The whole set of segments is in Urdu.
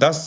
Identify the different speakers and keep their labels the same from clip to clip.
Speaker 1: 10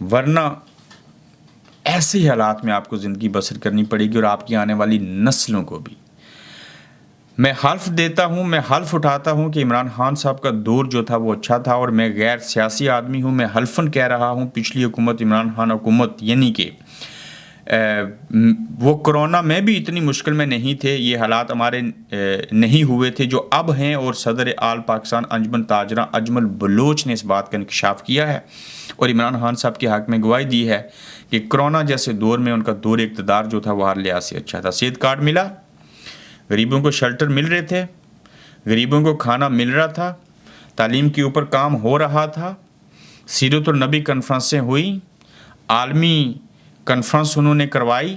Speaker 1: ورنہ ایسے ہی حالات میں آپ کو زندگی بسر کرنی پڑے گی اور آپ کی آنے والی نسلوں کو بھی۔ میں حلف دیتا ہوں، میں حلف اٹھاتا ہوں کہ عمران خان صاحب کا دور جو تھا وہ اچھا تھا، اور میں غیر سیاسی آدمی ہوں، میں حلفاً کہہ رہا ہوں پچھلی حکومت عمران خان حکومت یعنی کہ وہ کرونا میں بھی اتنی مشکل میں نہیں تھے، یہ حالات ہمارے نہیں ہوئے تھے جو اب ہیں، اور صدر آل پاکستان انجمن تاجرہ اجمل بلوچ نے اس بات کا انکشاف کیا ہے اور عمران خان صاحب کے حق میں گواہی دی ہے کہ کرونا جیسے دور میں ان کا دور اقتدار جو تھا وہ ہر لحاظ سے اچھا تھا۔ صحت کارڈ ملا، غریبوں کو شیلٹر مل رہے تھے، غریبوں کو کھانا مل رہا تھا، تعلیم کے اوپر کام ہو رہا تھا، سیرت النبی کنفرنسیں ہوئیں، عالمی کنفرنس انہوں نے کروائی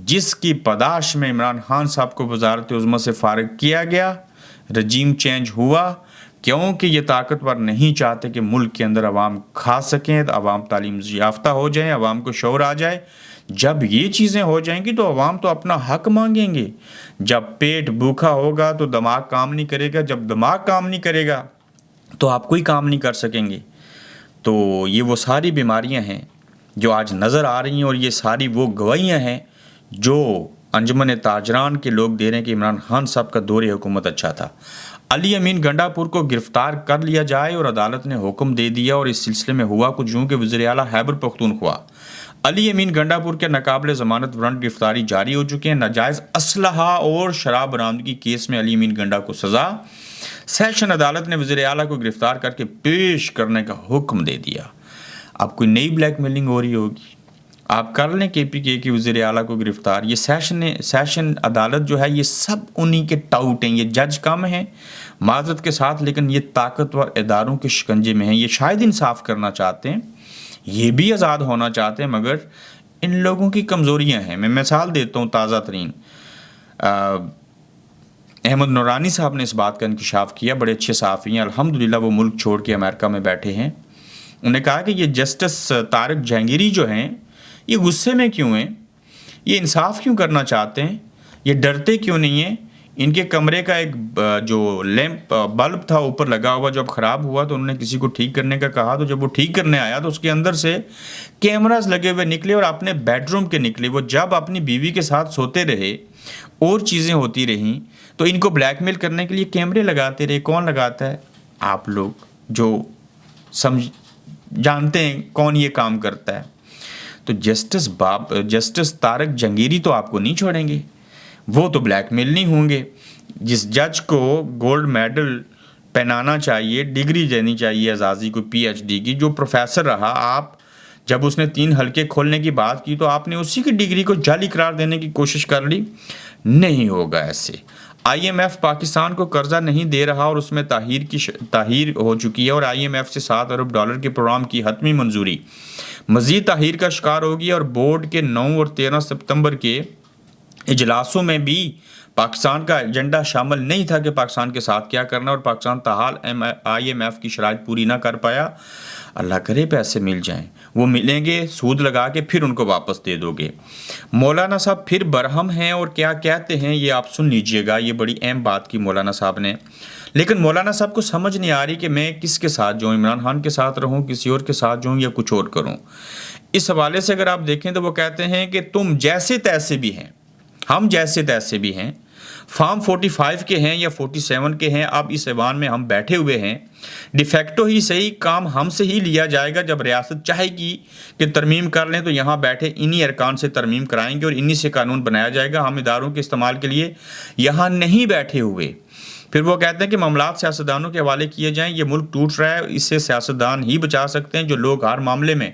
Speaker 1: جس کی پاداش میں عمران خان صاحب کو وزارت عظمیٰ سے فارغ کیا گیا، رجیم چینج ہوا، کیونکہ یہ طاقتور نہیں چاہتے کہ ملک کے اندر عوام کھا سکیں، عوام تعلیم یافتہ ہو جائیں، عوام کو شعور آ جائے۔ جب یہ چیزیں ہو جائیں گی تو عوام تو اپنا حق مانگیں گے۔ جب پیٹ بھوکا ہوگا تو دماغ کام نہیں کرے گا، جب دماغ کام نہیں کرے گا تو آپ کوئی کام نہیں کر سکیں گے۔ تو یہ وہ ساری بیماریاں ہیں جو آج نظر آ رہی ہیں، اور یہ ساری وہ گواہیاں ہیں جو انجمن تاجران کے لوگ دے رہے ہیں کہ عمران خان صاحب کا دور حکومت اچھا تھا۔ علی امین گنڈا پور کو گرفتار کر لیا جائے اور عدالت نے حکم دے دیا، اور اس سلسلے میں ہوا کچھ یوں کہ وزیر اعلیٰ خیبر پختونخوا علی امین گنڈا پور کے ناقابل ضمانت وارنٹ گرفتاری جاری ہو چکے ہیں۔ ناجائز اسلحہ اور شراب برآمدگی کیس میں علی امین گنڈا کو سزا، سیشن عدالت نے وزیر اعلیٰ کو گرفتار کر کے پیش کرنے کا حکم دے دیا۔ اب کوئی نئی بلیک میلنگ ہو رہی ہوگی، آپ کر لیں کے پی کے وزیر اعلیٰ کو گرفتار۔ یہ سیشن عدالت جو ہے یہ سب انہی کے ٹاؤٹ ہیں، یہ جج کم ہیں معذرت کے ساتھ، لیکن یہ طاقتور اداروں کے شکنجے میں ہیں۔ یہ شاید انصاف کرنا چاہتے ہیں، یہ بھی آزاد ہونا چاہتے ہیں، مگر ان لوگوں کی کمزوریاں ہیں۔ میں مثال دیتا ہوں تازہ ترین، احمد نورانی صاحب نے اس بات کا انکشاف کیا، بڑے اچھے صحافی ہیں الحمدللہ، وہ ملک چھوڑ کے امریکہ میں بیٹھے ہیں۔ انہوں نے کہا کہ یہ جسٹس طارق جہانگیری جو ہیں یہ غصے میں کیوں ہیں، یہ انصاف کیوں کرنا چاہتے ہیں، یہ ڈرتے کیوں نہیں ہیں۔ ان کے کمرے کا ایک جو لیمپ بلب تھا اوپر لگا ہوا، جب خراب ہوا تو انہوں نے کسی کو ٹھیک کرنے کا کہا، تو جب وہ ٹھیک کرنے آیا تو اس کے اندر سے کیمراز لگے ہوئے نکلے اور اپنے بیڈ روم کے نکلے۔ وہ جب اپنی بیوی کے ساتھ سوتے رہے اور چیزیں ہوتی رہیں تو ان کو بلیک میل کرنے کے لیے کیمرے لگاتے رہے۔ کون لگاتا ہے؟ آپ لوگ جو جانتے ہیں کون یہ کام کرتا ہے۔ تو جسٹس طارق جہانگیری تو آپ کو نہیں چھوڑیں گے، وہ تو بلیک میل نہیں ہوں گے۔ جس جج کو گولڈ میڈل پہنانا چاہیے، ڈگری دینی چاہیے اعزازی کو پی ایچ ڈی کی، جو پروفیسر رہا، آپ جب اس نے 3 حلقے کھولنے کی بات کی تو آپ نے اسی کی ڈگری کو جعلی قرار دینے کی کوشش کر لی۔ نہیں ہوگا ایسے۔ آئی ایم ایف پاکستان کو قرضہ نہیں دے رہا اور اس میں تاخیر ہو چکی ہے، اور آئی ایم ایف سے $7 ارب کے پروگرام کی حتمی منظوری مزید تاخیر کا شکار ہوگی، اور بورڈ کے 9 اور 13 ستمبر کے اجلاسوں میں بھی پاکستان کا ایجنڈا شامل نہیں تھا کہ پاکستان کے ساتھ کیا کرنا، اور پاکستان تاحال آئی ایم ایف کی شرائط پوری نہ کر پایا۔ اللہ کرے پیسے مل جائیں، وہ ملیں گے، سود لگا کے پھر ان کو واپس دے دو گے۔ مولانا صاحب پھر برہم ہیں اور کیا کہتے ہیں یہ آپ سن لیجئے گا، یہ بڑی اہم بات کی مولانا صاحب نے۔ لیکن مولانا صاحب کو سمجھ نہیں آ رہی کہ میں کس کے ساتھ جاؤں، عمران خان کے ساتھ رہوں، کسی اور کے ساتھ جاؤں، یا کچھ اور کروں۔ اس حوالے سے اگر آپ دیکھیں تو وہ کہتے ہیں کہ تم جیسے تیسے بھی ہیں، ہم جیسے تیسے بھی ہیں، فارم 45 کے ہیں یا 47 کے ہیں، اب اس ایوان میں ہم بیٹھے ہوئے ہیں، ڈیفیکٹو ہی صحیح کام ہم سے ہی لیا جائے گا۔ جب ریاست چاہے گی کہ ترمیم کر لیں تو یہاں بیٹھے انہی ارکان سے ترمیم کرائیں گے اور انہی سے قانون بنایا جائے گا، ہم اداروں کے استعمال کے لیے یہاں نہیں بیٹھے ہوئے۔ پھر وہ کہتے ہیں کہ معاملات سیاستدانوں کے حوالے کیے جائیں، یہ ملک ٹوٹ رہا ہے، اس سے سیاستدان ہی بچا سکتے ہیں۔ جو لوگ ہر معاملے میں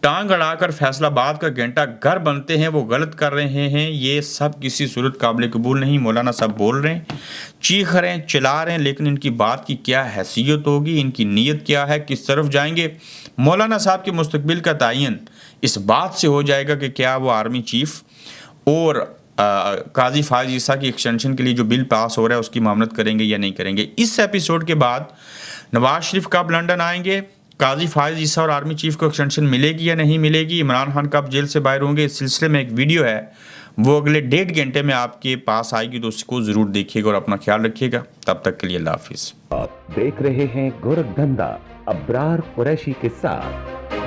Speaker 1: ٹانگ اڑا کر فیصلہ باد کا گھنٹہ گھر بنتے ہیں وہ غلط کر رہے ہیں، یہ سب کسی صورت قابل قبول نہیں۔ مولانا صاحب بول رہے ہیں، چیخ رہے ہیں، چلا رہے ہیں، لیکن ان کی بات کی کیا حیثیت ہوگی، ان کی نیت کیا ہے، کس طرف جائیں گے؟ مولانا صاحب کے مستقبل کا تعین اس بات سے ہو جائے گا کہ کیا وہ آرمی چیف اور قاضی فائز عیسیٰ کی ایکسٹینشن کے لیے جو بل پاس ہو رہا ہے اس کی معاملت کریں گے یا نہیں کریں گے۔ اس ایپیسوڈ کے بعد نواز شریف کب لنڈن آئیں گے، قاضی فائز عیسیٰ اور آرمی چیف کو ایکسٹینشن ملے گی یا نہیں ملے گی، عمران خان کب جیل سے باہر ہوں گے، اس سلسلے میں ایک ویڈیو ہے وہ اگلے 1.5 گھنٹے میں آپ کے پاس آئے گی، تو اس کو ضرور دیکھیے گا اور اپنا خیال رکھیے گا۔ تب تک کے لیے اللہ حافظ۔
Speaker 2: آپ دیکھ رہے ہیں گورکھ دھندا ابرار قریشی کے ساتھ۔